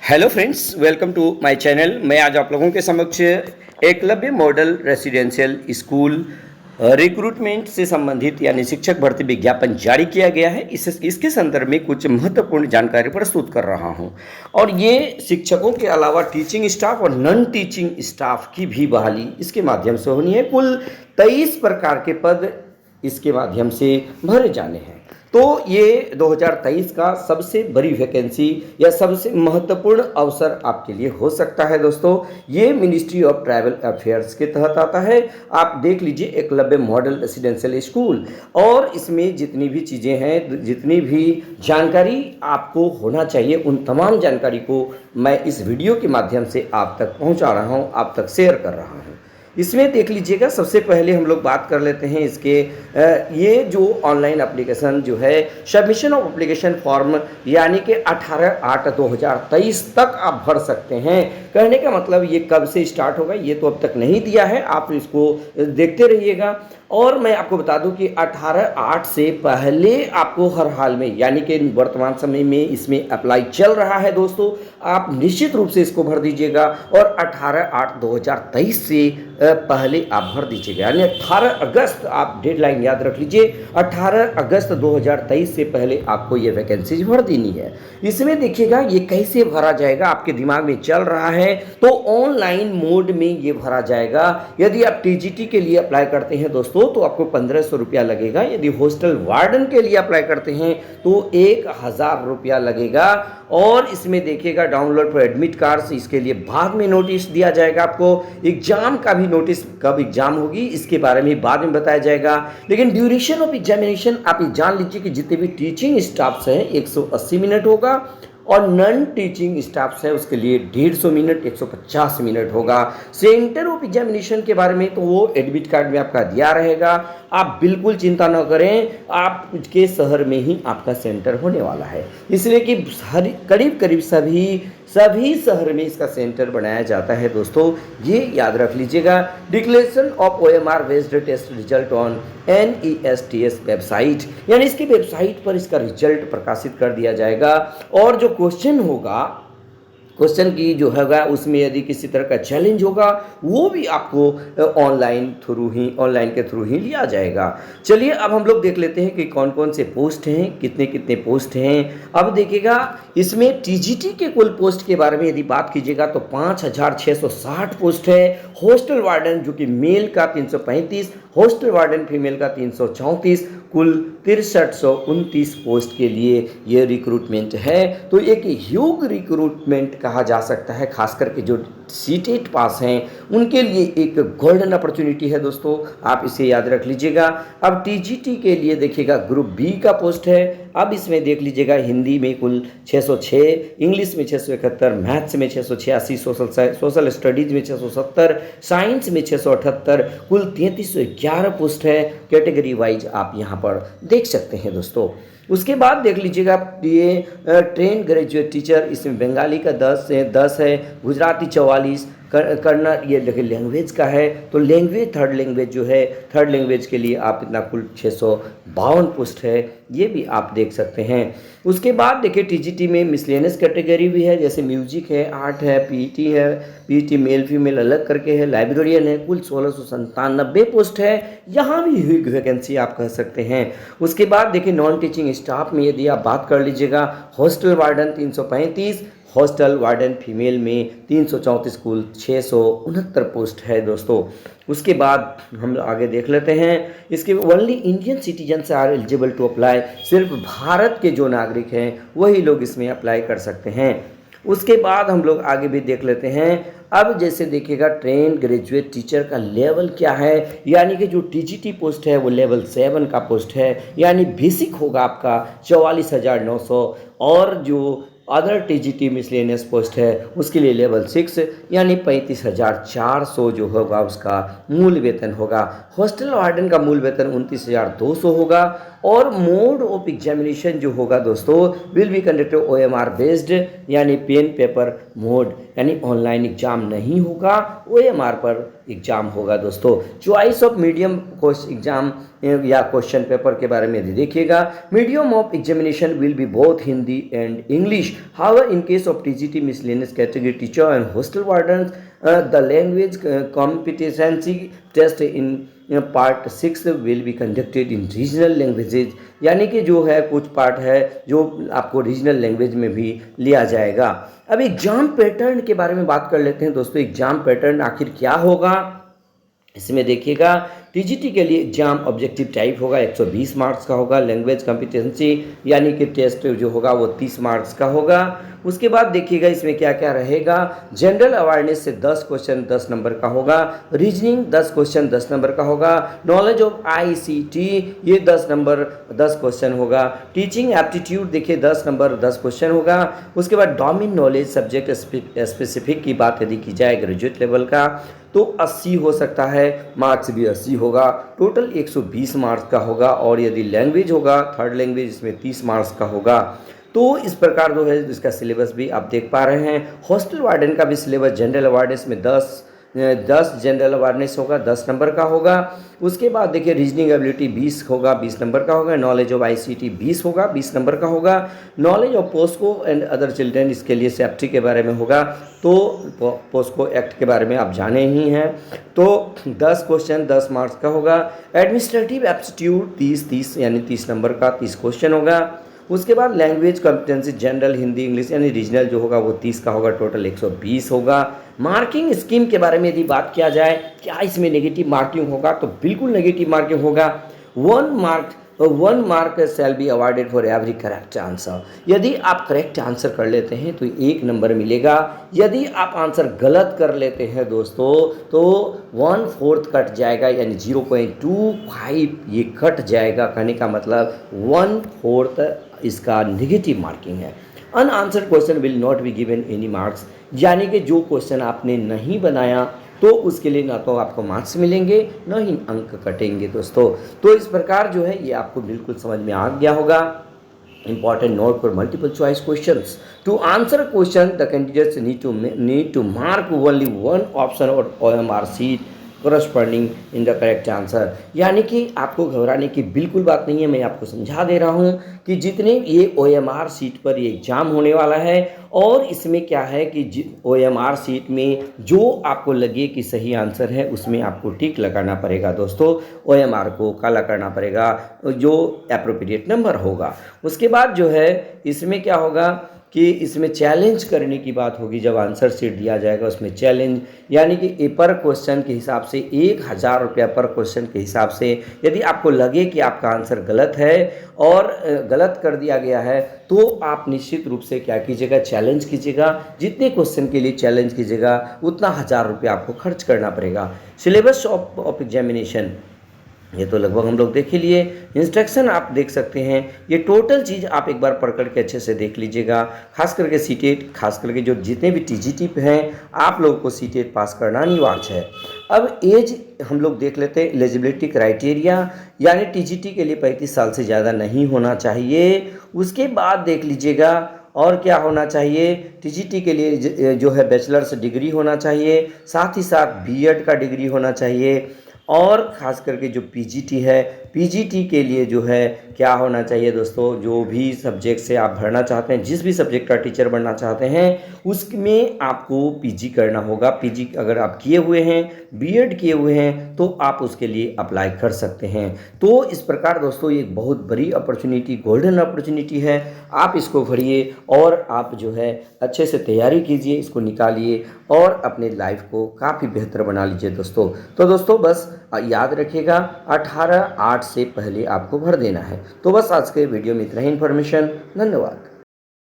Hello friends, welcome to my channel. मैं आज आप लोगों के समक्ष Eklavya model residential school recruitment से संबंधित यानी शिक्षक भर्ती विज्ञापन जारी किया गया है। इसके संदर्भ में कुछ महत्वपूर्ण जानकारी प्रस्तुत कर रहा हूं। और ये शिक्षकों के अलावा टीचिंग स्टाफ और नॉन टीचिंग स्टाफ की भी बहाली इसके माध्यम से होनी है। कुल 23 प्रकार के पद इसके माध्यम से भरे जाने हैं। तो ये 2023 का सबसे बड़ी वैकेंसी या सबसे महत्वपूर्ण अवसर आपके लिए हो सकता है दोस्तों। ये मिनिस्ट्री ऑफ ट्राइबल अफेयर्स के तहत आता है। आप देख लीजिए एकलव्य मॉडल रेसिडेंशियल स्कूल, और इसमें जितनी भी चीज़ें हैं, जितनी भी जानकारी आपको होना चाहिए, उन तमाम जानकारी को मैं इस वीडियो के माध्यम से आप तक पहुँचा रहा हूँ, आप तक शेयर कर रहा हूँ। इसमें देख लीजिएगा, सबसे पहले हम लोग बात कर लेते हैं इसके ये जो ऑनलाइन एप्लीकेशन जो है, सबमिशन ऑफ एप्लीकेशन फॉर्म यानी कि 18/8/2023 तक आप भर सकते हैं। कहने का मतलब ये कब से स्टार्ट होगा ये तो अब तक नहीं दिया है, आप इसको देखते रहिएगा। और मैं आपको बता दूं कि 18/8 से पहले आपको हर हाल में यानी कि वर्तमान समय में इसमें अप्लाई चल रहा है दोस्तों, आप निश्चित रूप से इसको भर दीजिएगा। और 18/8/2023 से पहले आप भर दीजिएगा, यानी 18 अगस्त आप डेडलाइन याद रख लीजिए। 18 अगस्त 2023 से पहले आपको ये वैकेंसीज भर देनी है। इसमें देखिएगा ये कैसे भरा जाएगा, आपके दिमाग में चल रहा है तो ऑनलाइन मोड में ये भरा जाएगा। यदि आप टीजीटी के लिए अप्लाई करते हैं दोस्तों तो आपको 1500 रुपया लगेगा। यदि हॉस्टल वार्डन के लिए अप्लाई करते हैं तो 1000 रुपया लगेगा। और इसमें देखिएगा डाउनलोड फॉर एडमिट कार्ड्स, इसके लिए बाद में नोटिस दिया जाएगा आपको। एग्जाम का भी नोटिस, कब एग्जाम होगी इसके बारे में बाद में बताया जाएगा। लेकिन ड्यूरेशन ऑफ एग्जामिनेशन आप ये जान लीजिए कि जितने भी टीचिंग स्टाफ्स हैं 180 मिनट होगा, और नॉन टीचिंग स्टाफ्स है उसके लिए 150 मिनट 150 मिनट होगा। सेंटर ऑफ एग्जामिनेशन के बारे में तो वो एडमिट कार्ड में आपका दिया रहेगा, आप बिल्कुल चिंता न करें, आपके शहर में ही आपका सेंटर होने वाला है। इसलिए कि करीब करीब सभी शहर में इसका सेंटर बनाया जाता है दोस्तों, ये याद रख लीजिएगा। Declaration of OMR based test result on NESTS website, यानी इसकी वेबसाइट पर इसका रिजल्ट प्रकाशित कर दिया जाएगा। और जो क्वेश्चन होगा, क्वेश्चन की जो होगा उसमें यदि किसी तरह का चैलेंज होगा वो भी आपको ऑनलाइन के थ्रू ही लिया जाएगा। चलिए अब हम लोग देख लेते हैं कि कौन कौन से पोस्ट हैं, कितने कितने पोस्ट हैं। अब देखिएगा इसमें टीजीटी के कुल पोस्ट के बारे में यदि बात कीजिएगा तो 5660 पोस्ट है। हॉस्टल वार्डन जो कि मेल का 335, हॉस्टल वार्डन फीमेल का 334, कुल 6329 पोस्ट के लिए ये रिक्रूटमेंट है। तो एक ह्यूज रिक्रूटमेंट कहा जा सकता है, खास करके जो सीटेट पास हैं उनके लिए एक गोल्डन अपॉर्चुनिटी है दोस्तों, आप इसे याद रख लीजिएगा। अब टीजीटी के लिए देखिएगा ग्रुप बी का पोस्ट है। अब इसमें देख लीजिएगा हिंदी में कुल 606, इंग्लिश में 671, मैथ्स में 686, सोशल स्टडीज़ में 670, साइंस में 678, कुल 3311 पोस्ट है। कैटेगरी वाइज आप यहाँ पर देख सकते हैं दोस्तों। उसके बाद देख लीजिएगा ये ट्रेन ग्रेजुएट टीचर, इसमें बंगाली का 10 है, गुजराती 44, करना ये लैंग्वेज का है तो लैंग्वेज थर्ड लैंग्वेज के लिए आप इतना कुल 652 पोस्ट है, ये भी आप देख सकते हैं। उसके बाद देखिए टीजीटी में मिसलेनियस कैटेगरी भी है, जैसे म्यूजिक है, आर्ट है, पीटी मेल फीमेल अलग करके है, लाइब्रेरियन है, कुल 1697 पोस्ट है। यहाँ भी हुई वैकेंसी आप कह सकते हैं। उसके बाद देखिए नॉन टीचिंग स्टाफ में यदि आप बात कर लीजिएगा, hostel warden 335, hostel warden female में 334, कुल 669 पोस्ट है दोस्तों। उसके बाद हम आगे देख लेते हैं, इसके only Indian citizens are eligible to apply, सिर्फ भारत के जो नागरिक हैं वही लोग इसमें अप्लाई कर सकते हैं। उसके बाद हम लोग आगे भी देख लेते हैं। अब जैसे देखिएगा ट्रेन ग्रेजुएट टीचर का लेवल क्या है, यानी कि जो टीजीटी पोस्ट है वो लेवल 7 का पोस्ट है, यानी बेसिक होगा आपका 44,900, और जो अदर टीजीटी मिसलेनियस पोस्ट है उसके लिए लेवल 6 यानी 35,400 जो होगा उसका मूल वेतन होगा। हॉस्टल वार्डन का मूल वेतन 29,200 होगा। और मोड ऑफ एग्जामिनेशन जो होगा दोस्तों will be conducted OMR based, यानी पेन पेपर मोड, यानी ऑनलाइन एग्जाम नहीं होगा, OMR पर एग्ज़ाम होगा दोस्तों। चॉइस ऑफ मीडियम एग्ज़ाम या क्वेश्चन पेपर के बारे में यदि देखिएगा, medium of examination will be both Hindi and English. However in case of TGT miscellaneous category teacher and hostel warden the language competency test in part 6 will be conducted in regional languages, यानी कि जो है कुछ part है जो आपको regional language में भी लिया जाएगा। अब एग्जाम पैटर्न के बारे में बात कर लेते हैं दोस्तों। एग्जाम पैटर्न आखिर क्या होगा, इसमें देखिएगा टीजीटी के लिए एग्जाम ऑब्जेक्टिव टाइप होगा, 120 मार्क्स का होगा। लैंग्वेज कॉम्पिटेंसी यानी कि टेस्ट जो होगा वो 30 मार्क्स का होगा। उसके बाद देखिएगा इसमें क्या क्या रहेगा। जनरल अवेयरनेस से 10 क्वेश्चन 10 नंबर का होगा। रीजनिंग 10 क्वेश्चन 10 नंबर का होगा। नॉलेज ऑफ आईसीटी ये 10 नंबर 10 क्वेश्चन होगा। टीचिंग एप्टीट्यूड देखिए 10 नंबर 10 क्वेश्चन होगा। उसके बाद डोमेन नॉलेज सब्जेक्ट स्पेसिफिक की बात यदि की जाए ग्रेजुएट लेवल का तो 80 हो सकता है, मार्क्स भी 80 होगा। टोटल 120 मार्क्स का होगा। और यदि लैंग्वेज होगा थर्ड लैंग्वेज इसमें 30 मार्क्स का होगा। तो इस प्रकार जो है इसका सिलेबस भी आप देख पा रहे हैं। हॉस्टल वार्डन का भी सिलेबस जनरल अवेयरनेस में 10 जनरल अवेयरनेस होगा, 10 नंबर का होगा। उसके बाद देखिए रीजनिंग एबिलिटी 20 होगा, 20 नंबर का होगा। नॉलेज ऑफ आईसीटी 20 होगा, 20 नंबर का होगा। Knowledge of POCSO and other children इसके लिए सेफ्टी के बारे में होगा, तो पोस्को एक्ट के बारे में आप जाने ही हैं। तो 10 क्वेश्चन 10 मार्क्स का होगा। एडमिनिस्ट्रेटिव एप्टीट्यूड 30 यानी 30 नंबर का 30 क्वेश्चन होगा। उसके बाद language competency general Hindi English यानी रीजनल जो होगा वो 30 का होगा, टोटल 120 होगा। मार्किंग स्कीम के बारे में यदि बात किया जाए क्या इसमें नेगेटिव मार्किंग होगा, तो बिल्कुल नेगेटिव मार्किंग होगा। 1 mark shall be awarded for every correct answer. यदि आप करेक्ट आंसर कर लेते हैं तो 1 नंबर मिलेगा। यदि आप आंसर गलत कर लेते हैं दोस्तों तो 1/4 कट जाएगा, यानी 0.25 ये कट जाएगा। कहने का मतलब 1/4 इसका नेगेटिव मार्किंग है। Unanswered question will not be given any marks, यानी कि जो क्वेश्चन आपने नहीं बनाया तो उसके लिए ना तो आपको मार्क्स मिलेंगे न ही अंक कटेंगे दोस्तों। तो इस प्रकार जो है ये आपको बिल्कुल समझ में आ गया होगा। Important note for multiple choice questions. To answer a question, the candidates need to mark only one option or OMR sheet corresponding in the correct answer. यानी कि आपको घबराने की बिल्कुल बात नहीं है। मैं आपको समझा दे रहा हूँ कि जितने ये OMR शीट पर ये एग्जाम होने वाला है और इसमें क्या है कि OMR शीट में जो आपको लगे कि सही आंसर है उसमें आपको टिक लगाना पड़ेगा दोस्तों। OMR को काला करना पड़ेगा जो एप्रोप्रिएट नंबर होगा। उसके बाद जो है इसमें क्या होगा कि इसमें चैलेंज करने की बात होगी। जब आंसर शीट दिया जाएगा उसमें चैलेंज यानी कि पर क्वेश्चन के हिसाब से 1000 रुपया पर क्वेश्चन के हिसाब से यदि आपको लगे कि आपका आंसर गलत है और गलत कर दिया गया है तो आप निश्चित रूप से क्या कीजिएगा, चैलेंज कीजिएगा। जितने क्वेश्चन के लिए चैलेंज कीजिएगा उतना 1000 रुपया आपको खर्च करना पड़ेगा। सिलेबस ऑफ एग्जामिनेशन ये तो लगभग हम लोग देख ही लिए। इंस्ट्रक्शन आप देख सकते हैं। ये टोटल चीज़ आप एक बार पढ़ करके अच्छे से देख लीजिएगा। खास करके सीटेट, खास करके जो जितने भी टीजीटी पे हैं आप लोगों को सीटेट पास करना अनिवार्य है। अब एज हम लोग देख लेते हैं। एलिजिबिलिटी क्राइटेरिया यानी टीजीटी के लिए 35 साल से ज़्यादा नहीं होना चाहिए। उसके बाद देख लीजिएगा और क्या होना चाहिए, टीजीटी के लिए जो है बैचलर्स डिग्री होना चाहिए, साथ ही साथ बीएड का डिग्री होना चाहिए। और ख़ास करके जो पीजीटी है, पीजीटी के लिए जो है क्या होना चाहिए दोस्तों, जो भी सब्जेक्ट से आप भरना चाहते हैं, जिस भी सब्जेक्ट का टीचर बनना चाहते हैं उसमें आपको पीजी करना होगा। पीजी अगर आप किए हुए हैं, बीएड किए हुए हैं तो आप उसके लिए अप्लाई कर सकते हैं। तो इस प्रकार दोस्तों ये एक बहुत बड़ी अपॉर्चुनिटी, गोल्डन अपॉर्चुनिटी है। आप इसको भरिए और आप जो है अच्छे से तैयारी कीजिए, इसको निकालिए और अपने लाइफ को काफ़ी बेहतर बना लीजिए दोस्तों। तो दोस्तों बस याद रखिएगा 18/8 से पहले आपको भर देना है। तो बस आज के वीडियो में इतना ही इन्फॉर्मेशन। धन्यवाद।